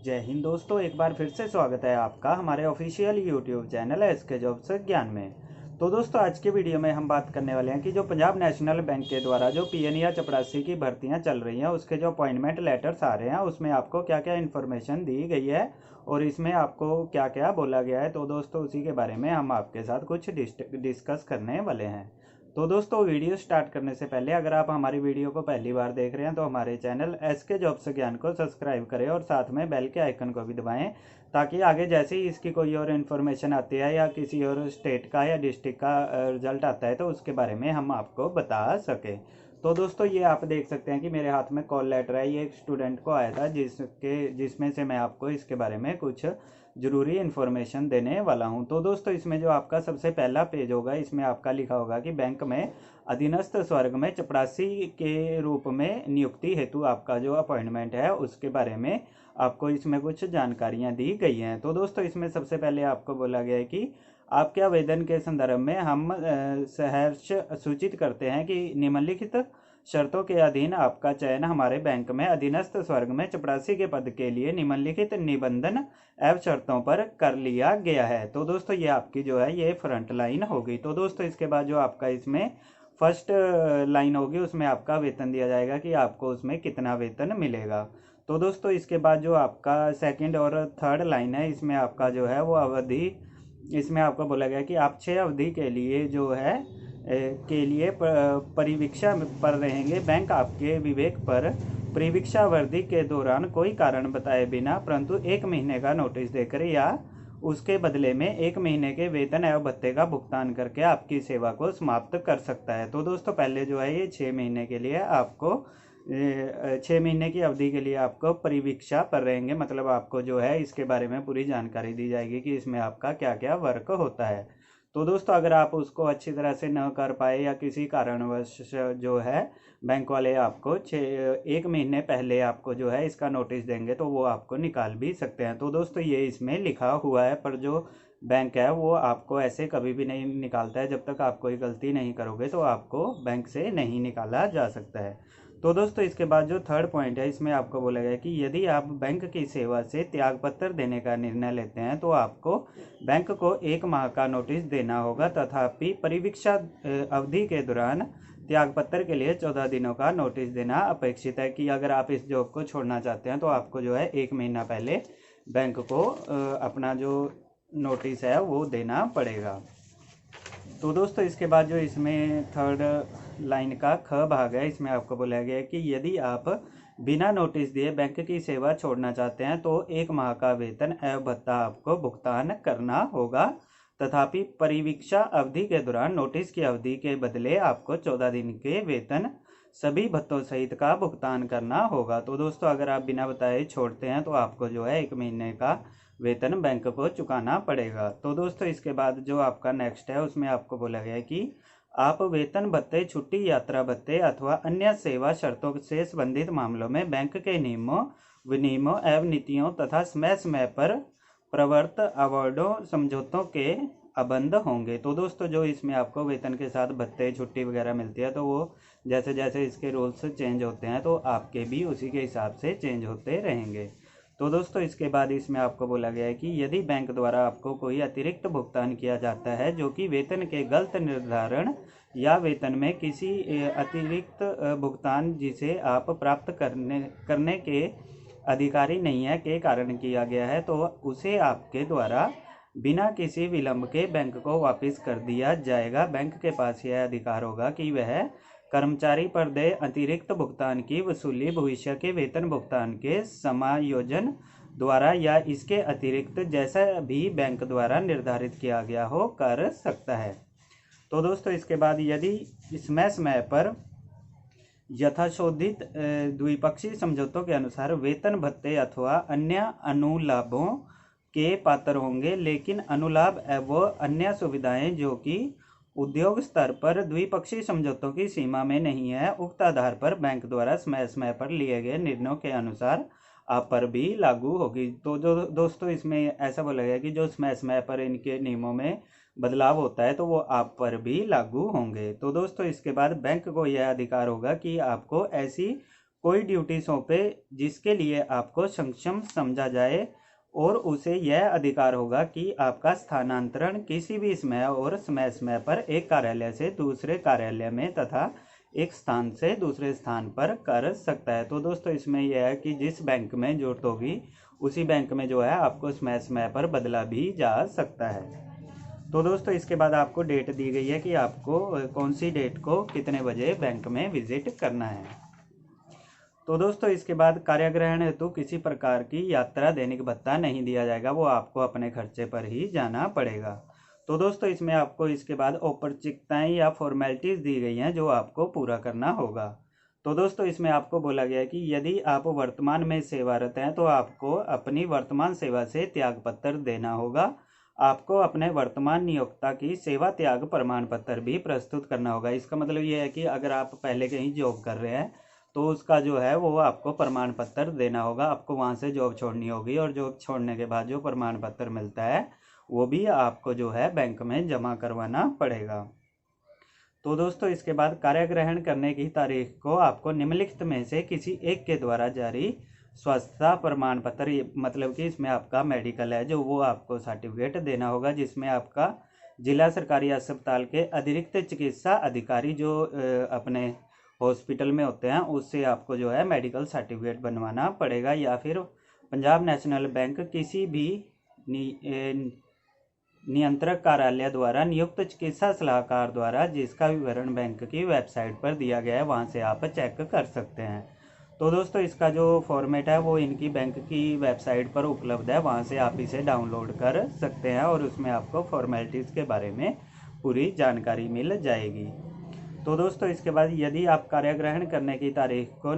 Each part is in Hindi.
जय हिंद दोस्तों, एक बार फिर से स्वागत है आपका हमारे official YouTube channel SK Jobs Gyan में। तो दोस्तों, आज के वीडियो में हम बात करने वाले हैं कि जो पंजाब नेशनल बैंक के द्वारा जो पीएन या चपरासी की भर्तियां चल रही हैं, उसके जो अपॉइंटमेंट लेटर्स आ रहे हैं उसमें आपको क्या क्या इन्फॉर्मेशन दी गई है और इसमें आपको क्या क्या बोला गया है। तो दोस्तों, उसी के बारे में हम आपके साथ कुछ डिस्कस करने वाले हैं। तो दोस्तों, वीडियो स्टार्ट करने से पहले अगर आप हमारी वीडियो को पहली बार देख रहे हैं तो हमारे चैनल एसके जॉब्स ज्ञान को सब्सक्राइब करें और साथ में बेल के आइकन को भी दबाएं, ताकि आगे जैसे ही इसकी कोई और इन्फॉर्मेशन आती है या किसी और स्टेट का या डिस्ट्रिक्ट का रिजल्ट आता है तो उसके बारे में हम आपको बता सकें। तो दोस्तों, ये आप देख सकते हैं कि मेरे हाथ में कॉल लेटर है। ये एक स्टूडेंट को आया था जिसमें से मैं आपको इसके बारे में कुछ ज़रूरी इन्फॉर्मेशन देने वाला हूं। तो दोस्तों, इसमें जो आपका सबसे पहला पेज होगा, इसमें आपका लिखा होगा कि बैंक में अधीनस्थ स्वर्ग में चपरासी के रूप में नियुक्ति हेतु आपका जो अपॉइंटमेंट है उसके बारे में आपको इसमें कुछ जानकारियां दी गई हैं। तो दोस्तों, इसमें सबसे पहले आपको बोला गया है कि आपके आवेदन के संदर्भ में हम सहर्ष सूचित करते हैं कि निम्नलिखित शर्तों के अधीन आपका चयन हमारे बैंक में अधीनस्थ स्वर्ग में चपरासी के पद के लिए निम्नलिखित निबंधन एवं शर्तों पर कर लिया गया है। तो दोस्तों, ये आपकी जो है ये फ्रंट लाइन होगी। तो दोस्तों, इसके बाद जो आपका इसमें फर्स्ट लाइन होगी उसमें आपका वेतन दिया जाएगा कि आपको उसमें कितना वेतन मिलेगा। तो दोस्तों, इसके बाद जो आपका सेकंड और थर्ड लाइन है, इसमें आपका जो है वो अवधि, इसमें आपको बोला गया कि आप 6 अवधि के लिए जो है के लिए परिवीक्षा पर रहेंगे। बैंक आपके विवेक पर परिवीक्षा अवधि के दौरान कोई कारण बताए बिना परंतु 1 महीने का नोटिस देकर या उसके बदले में 1 महीने के वेतन एवं भत्ते का भुगतान करके आपकी सेवा को समाप्त कर सकता है। तो दोस्तों, पहले जो है ये 6 महीने के लिए आपको 6 महीने की अवधि के लिए आपको परिवीक्षा पर रहेंगे, मतलब आपको जो है इसके बारे में पूरी जानकारी दी जाएगी कि इसमें आपका क्या क्या वर्क होता है। तो दोस्तों, अगर आप उसको अच्छी तरह से न कर पाए या किसी कारणवश जो है बैंक वाले आपको 1 महीने पहले आपको जो है इसका नोटिस देंगे तो वो आपको निकाल भी सकते हैं। तो दोस्तों, ये इसमें लिखा हुआ है, पर जो बैंक है वो आपको ऐसे कभी भी नहीं निकालता है। जब तक आप कोई गलती नहीं करोगे तो आपको बैंक से नहीं निकाला जा सकता है। तो दोस्तों, इसके बाद जो थर्ड पॉइंट है, इसमें आपको बोला गया कि यदि आप बैंक की सेवा से त्यागपत्र देने का निर्णय लेते हैं तो आपको बैंक को 1 माह का नोटिस देना होगा। तथापि परिवीक्षा अवधि के दौरान त्यागपत्र के लिए 14 दिनों का नोटिस देना अपेक्षित है कि अगर आप इस जॉब को छोड़ना चाहते हैं तो आपको जो है 1 महीना पहले बैंक को अपना जो नोटिस है वो देना पड़ेगा। तो दोस्तों, इसके बाद जो इसमें थर्ड लाइन का ख भाग है, इसमें आपको बोला गया है कि यदि आप बिना नोटिस दिए बैंक की सेवा छोड़ना चाहते हैं तो 1 माह का वेतन एवं भत्ता आपको भुगतान करना होगा। तथापि परिवीक्षा अवधि के दौरान नोटिस की अवधि के बदले आपको 14 दिन के वेतन सभी भत्तों सहित का भुगतान करना होगा। तो दोस्तों, अगर आप बिना बताए छोड़ते हैं तो आपको जो है 1 महीने का वेतन बैंक को चुकाना पड़ेगा। तो दोस्तों, इसके बाद जो आपका नेक्स्ट है उसमें आपको बोला गया है कि आप वेतन भत्ते, छुट्टी, यात्रा भत्ते अथवा अन्य सेवा शर्तों से संबंधित मामलों में बैंक के नियमों, विनियमों एवं नीतियों तथा समय समय पर प्रवर्त अवार्डों, समझौतों के अबंध होंगे। तो दोस्तों, जो इसमें आपको वेतन के साथ भत्ते, छुट्टी वगैरह मिलती है तो वो जैसे जैसे इसके रूल्स चेंज होते हैं तो आपके भी उसी के हिसाब से चेंज होते रहेंगे। तो दोस्तों, इसके बाद इसमें आपको बोला गया है कि यदि बैंक द्वारा आपको कोई अतिरिक्त भुगतान किया जाता है जो कि वेतन के गलत निर्धारण या वेतन में किसी अतिरिक्त भुगतान जिसे आप प्राप्त करने के अधिकारी नहीं है के कारण किया गया है, तो उसे आपके द्वारा बिना किसी विलंब के बैंक को वापस कर दिया जाएगा। बैंक के पास यह अधिकार होगा कि वह कर्मचारी पर देय अतिरिक्त भुगतान की वसूली भविष्य के वेतन भुगतान के समायोजन द्वारा या इसके अतिरिक्त जैसा भी बैंक द्वारा निर्धारित किया गया हो कर सकता है। तो दोस्तों, इसके बाद यदि समय समय पर यथाशोधित द्विपक्षीय समझौतों के अनुसार वेतन भत्ते अथवा अन्य अनुलाभों के पात्र होंगे, लेकिन अनुलाभ एवं अन्य सुविधाएं जो कि उद्योग स्तर पर द्विपक्षीय समझौतों की सीमा में नहीं है, उक्त आधार पर बैंक द्वारा समय समय पर लिए गए निर्णयों के अनुसार आप पर भी लागू होगी। तो जो दोस्तों, इसमें ऐसा बोला गया कि जो समय समय पर इनके नियमों में बदलाव होता है तो वो आप पर भी लागू होंगे। तो दोस्तों, इसके बाद बैंक को यह अधिकार होगा कि आपको ऐसी कोई ड्यूटी सौंपे जिसके लिए आपको सक्षम समझा जाए और उसे यह अधिकार होगा कि आपका स्थानांतरण किसी भी समय और समय पर एक कार्यालय से दूसरे कार्यालय में तथा एक स्थान से दूसरे स्थान पर कर सकता है। तो दोस्तों इसमें यह है कि जिस बैंक में जरूरत होगी उसी बैंक में जो है आपको समय समय पर बदला भी जा सकता है। तो दोस्तों इसके बाद आपको डेट दी गई है कि आपको कौन सी डेट को कितने बजे बैंक में विजिट करना है। तो दोस्तों इसके बाद कार्यग्रहण हेतु किसी प्रकार की यात्रा दैनिक भत्ता नहीं दिया जाएगा, वो आपको अपने खर्चे पर ही जाना पड़ेगा। तो दोस्तों इसमें आपको इसके बाद औपचारिकताएं या फॉर्मेलिटीज़ दी गई हैं जो आपको पूरा करना होगा। तो दोस्तों इसमें आपको बोला गया है कि यदि आप वर्तमान में सेवारत हैं तो आपको अपनी वर्तमान सेवा से त्यागपत्र देना होगा। आपको अपने वर्तमान नियोक्ता की सेवा त्याग प्रमाण पत्र भी प्रस्तुत करना होगा। इसका मतलब ये है कि अगर आप पहले कहीं जॉब कर रहे हैं तो उसका जो है वो आपको प्रमाण पत्र देना होगा। आपको वहाँ से जॉब छोड़नी होगी और जॉब छोड़ने के बाद जो प्रमाण पत्र मिलता है वो भी आपको जो है बैंक में जमा करवाना पड़ेगा। तो दोस्तों इसके बाद कार्यग्रहण करने की तारीख को आपको निम्नलिखित में से किसी एक के द्वारा जारी स्वास्थ्य प्रमाण पत्र, मतलब कि इसमें आपका मेडिकल है जो वो आपको सर्टिफिकेट देना होगा, जिसमें आपका जिला सरकारी अस्पताल के अतिरिक्त चिकित्सा अधिकारी जो अपने हॉस्पिटल में होते हैं उससे आपको जो है मेडिकल सर्टिफिकेट बनवाना पड़ेगा, या फिर पंजाब नेशनल बैंक किसी भी नियंत्रक कार्यालय द्वारा नियुक्त चिकित्सा सलाहकार द्वारा, जिसका विवरण बैंक की वेबसाइट पर दिया गया है, वहां से आप चेक कर सकते हैं। तो दोस्तों इसका जो फॉर्मेट है वो इनकी बैंक की वेबसाइट पर उपलब्ध है, वहां से आप इसे डाउनलोड कर सकते हैं और उसमें आपको फॉर्मेलिटीज़ के बारे में पूरी जानकारी मिल जाएगी। तो दोस्तों इसके बाद यदि आप कार्यग्रहण करने की तारीख को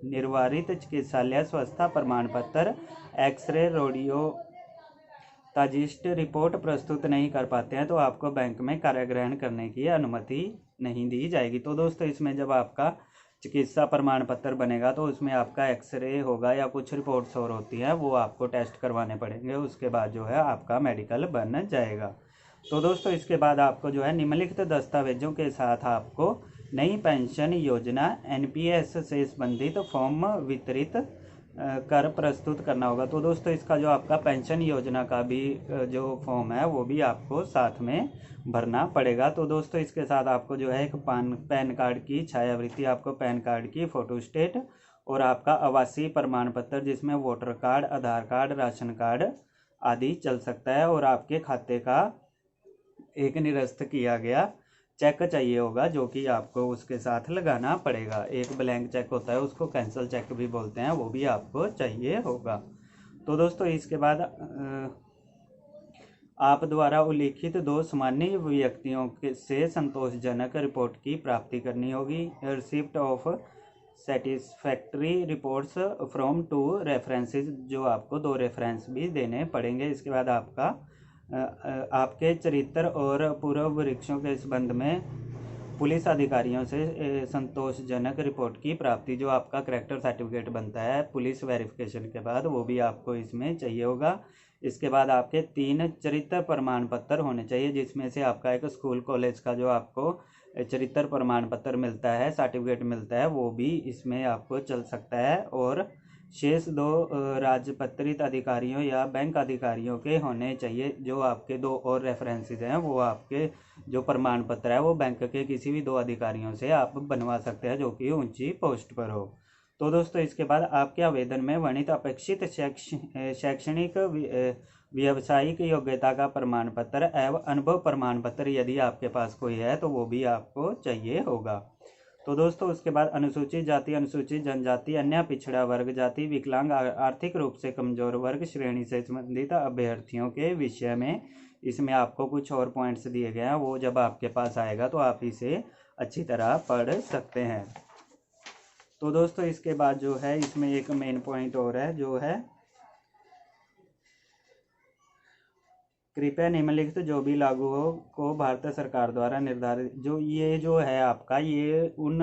निर्वारित चिकित्सालय स्वास्थ्य प्रमाण पत्र, एक्सरे, रेडियोलॉजिस्ट रिपोर्ट प्रस्तुत नहीं कर पाते हैं तो आपको बैंक में कार्यग्रहण करने की अनुमति नहीं दी जाएगी। तो दोस्तों इसमें जब आपका चिकित्सा प्रमाण पत्र बनेगा तो उसमें आपका एक्सरे होगा या कुछ रिपोर्ट्स और होती हैं वो आपको टेस्ट करवाने पड़ेंगे, उसके बाद जो है आपका मेडिकल बन जाएगा। तो दोस्तों इसके बाद आपको जो है निम्नलिखित दस्तावेजों के साथ आपको नई पेंशन योजना एनपीएस से संबंधित फॉर्म वितरित कर प्रस्तुत करना होगा। तो दोस्तों इसका जो आपका पेंशन योजना का भी जो फॉर्म है वो भी आपको साथ में भरना पड़ेगा। तो दोस्तों इसके साथ आपको जो है एक पैन कार्ड की छायावृत्ति, आपको पैन कार्ड की फोटोस्टेट और आपका आवासीय प्रमाण पत्र जिसमें वोटर कार्ड, आधार कार्ड, राशन कार्ड आदि चल सकता है, और आपके खाते का एक निरस्त किया गया चेक चाहिए होगा जो कि आपको उसके साथ लगाना पड़ेगा। एक ब्लैंक चेक होता है उसको कैंसिल चेक भी बोलते हैं, वो भी आपको चाहिए होगा। तो दोस्तों इसके बाद आप द्वारा उल्लिखित 2 सामान्य व्यक्तियों से संतोषजनक रिपोर्ट की प्राप्ति करनी होगी। Receipt of satisfactory reports from 2 references, जो आपको 2 रेफरेंस भी देने पड़ेंगे। इसके बाद आपके चरित्र और पूर्व वृक्षों के संबंध में पुलिस अधिकारियों से संतोषजनक रिपोर्ट की प्राप्ति, जो आपका करैक्टर सर्टिफिकेट बनता है पुलिस वेरिफिकेशन के बाद, वो भी आपको इसमें चाहिए होगा। इसके बाद आपके 3 चरित्र प्रमाण पत्र होने चाहिए, जिसमें से आपका एक स्कूल कॉलेज का जो आपको चरित्र प्रमाण पत्र मिलता है, सर्टिफिकेट मिलता है, वो भी इसमें आपको चल सकता है। और शेष 2 राजपत्रित अधिकारियों या बैंक अधिकारियों के होने चाहिए। जो आपके 2 और रेफरेंसेस हैं वो आपके जो प्रमाण पत्र है वो बैंक के किसी भी 2 अधिकारियों से आप बनवा सकते हैं जो कि ऊंची पोस्ट पर हो। तो दोस्तों इसके बाद आपके आवेदन में वर्णित अपेक्षित शैक्षणिक व्यावसायिक योग्यता का प्रमाण पत्र एवं अनुभव प्रमाण पत्र यदि आपके पास कोई है तो वो भी आपको चाहिए होगा। तो दोस्तों उसके बाद अनुसूचित जाति, अनुसूचित जनजाति, अन्य पिछड़ा वर्ग जाति, विकलांग, आर्थिक रूप से कमजोर वर्ग श्रेणी से संबंधित अभ्यर्थियों के विषय में इसमें आपको कुछ और पॉइंट्स दिए गए हैं, वो जब आपके पास आएगा तो आप इसे अच्छी तरह पढ़ सकते हैं। तो दोस्तों इसके बाद जो है इसमें एक मेन पॉइंट और है जो है कृपया निम्नलिखित जो भी लागू हो को भारत सरकार द्वारा निर्धारित, जो है आपका ये उन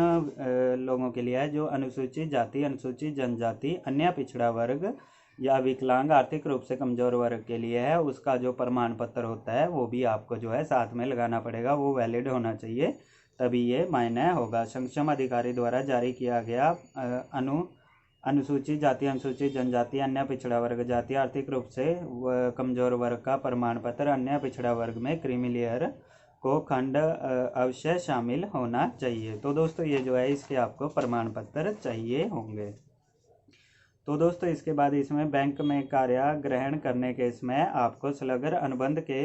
लोगों के लिए है जो अनुसूचित जाति, अनुसूचित जनजाति, अन्य पिछड़ा वर्ग या विकलांग, आर्थिक रूप से कमजोर वर्ग के लिए है। उसका जो प्रमाण पत्र होता है वो भी आपको जो है साथ में लगाना पड़ेगा, वो वैलिड होना चाहिए तभी ये मान्य होगा। सक्षम अधिकारी द्वारा जारी किया गया अनुसूचित जाति, अनुसूचित जनजाति, अन्य पिछड़ा वर्ग जाति, आर्थिक रूप से कमजोर वर्ग का प्रमाण पत्र, अन्य पिछड़ा वर्ग में क्रीमी लेयर को खंड अवश्य शामिल होना चाहिए। तो दोस्तों ये जो है इसके आपको प्रमाण पत्र चाहिए होंगे। तो दोस्तों इसके बाद इसमें बैंक में कार्य ग्रहण करने के इसमें आपको सलगर अनुबंध के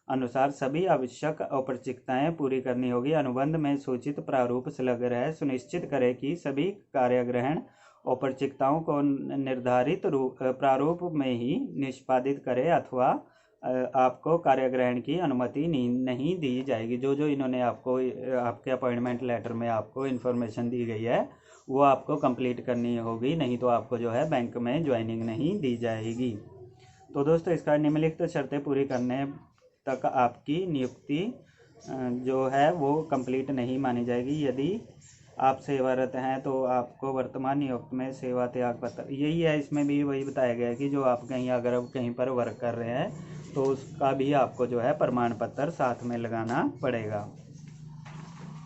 अनुसार सभी आवश्यक औपचारिकताएं पूरी करनी होगी। अनुबंध में सूचित प्रारूप संलग्न है। सुनिश्चित करें कि सभी कार्यग्रहण औपचारिकताओं को निर्धारित प्रारूप में ही निष्पादित करें अथवा आपको कार्यग्रहण की अनुमति नहीं दी जाएगी। जो इन्होंने आपको आपके अपॉइंटमेंट लेटर में आपको इन्फॉर्मेशन दी गई है वो आपको कंप्लीट करनी होगी, नहीं तो आपको जो है बैंक में ज्वाइनिंग नहीं दी जाएगी। तो दोस्तों इसका निम्नलिखित शर्तें पूरी करने तक आपकी नियुक्ति जो है वो कंप्लीट नहीं मानी जाएगी। यदि आप सेवारत हैं तो आपको वर्तमान नियुक्त में सेवा त्याग पत्र, यही है इसमें भी वही बताया गया है कि जो आप कहीं अगर आप कहीं पर वर्क कर रहे हैं तो उसका भी आपको जो है प्रमाण पत्र साथ में लगाना पड़ेगा।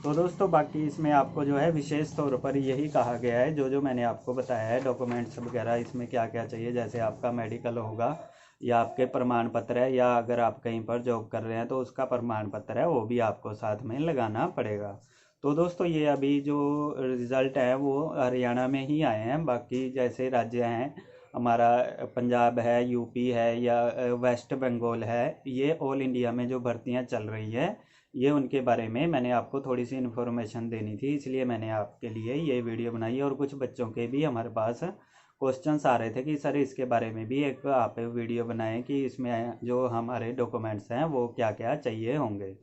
तो दोस्तों बाकी इसमें आपको जो है विशेष तौर पर यही कहा गया है जो मैंने आपको बताया है डॉक्यूमेंट्स वगैरह इसमें क्या क्या चाहिए, जैसे आपका मेडिकल होगा या आपके प्रमाण पत्र है, या अगर आप कहीं पर जॉब कर रहे हैं तो उसका प्रमाण पत्र है वो भी आपको साथ में लगाना पड़ेगा। तो दोस्तों ये अभी जो रिज़ल्ट है वो हरियाणा में ही आए हैं। बाकी जैसे राज्य हैं हमारा पंजाब है, यूपी है या वेस्ट बंगाल है, ये ऑल इंडिया में जो भर्तियां चल रही है ये उनके बारे में मैंने आपको थोड़ी सी इन्फॉर्मेशन देनी थी, इसलिए मैंने आपके लिए ये वीडियो बनाई। और कुछ बच्चों के भी हमारे पास क्वेश्चंस आ रहे थे कि सर इसके बारे में भी एक आप वीडियो बनाएं कि इसमें जो हमारे डॉक्यूमेंट्स हैं वो क्या क्या चाहिए होंगे।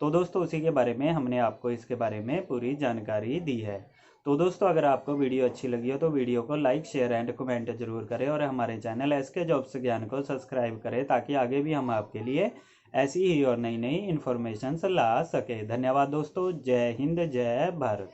तो दोस्तों उसी के बारे में हमने आपको इसके बारे में पूरी जानकारी दी है। तो दोस्तों अगर आपको वीडियो अच्छी लगी हो तो वीडियो को लाइक, शेयर एंड कमेंट जरूर करें और हमारे चैनल एसके जॉब्स ज्ञान को सब्सक्राइब करें ताकि आगे भी हम आपके लिए ऐसी ही और नई नई इन्फॉर्मेशन ला सके। धन्यवाद दोस्तों। जय हिंद, जय भारत।